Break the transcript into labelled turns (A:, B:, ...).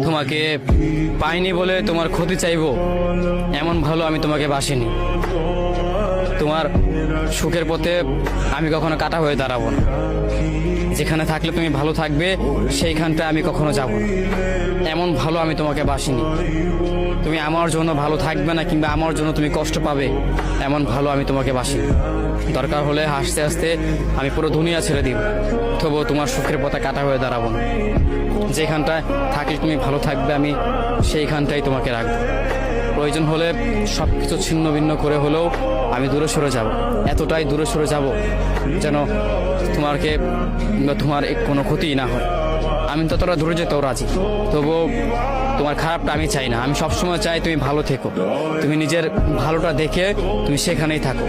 A: তোমাকে পাইনি বলে তোমার ক্ষতি চাইবো, এমন ভালো আমি তোমাকে বাসিনি। তোমার সুখের পথে আমি কখনো কাটা হয়ে দাঁড়াবো না। যেখানে থাকলে তুমি ভালো থাকবে সেইখানটা আমি কখনো যাব না, এমন ভালো আমি তোমাকে বাসিনি। তুমি আমার জন্য ভালো থাকবে না কিংবা আমার জন্য তুমি কষ্ট পাবে, এমন ভালো আমি তোমাকে বাসি। দরকার হলে হাসতে হাসতে আমি পুরো দুনিয়া ছেড়ে দিব, তবুও তোমার সুখের পথে কাটা হয়ে দাঁড়াবো না। যেখানটায় থাকলে তুমি ভালো থাকবে আমি সেইখানটাই তোমাকে রাখবো। প্রয়োজন হলে সব কিছু ছিন্ন ভিন্ন করে হলেও আমি দূরে সরে যাব, এতটাই দূরে সরে যাব যেন তোমাকে তোমার কোনো ক্ষতি না হয়। আমি ততটা দূরে যেতেও রাজি, তবুও তোমার খারাপটা আমি চাই না। আমি সবসময় চাই তুমি ভালো থেকো, তুমি নিজের ভালোটা দেখে তুমি সেখানেই থাকো।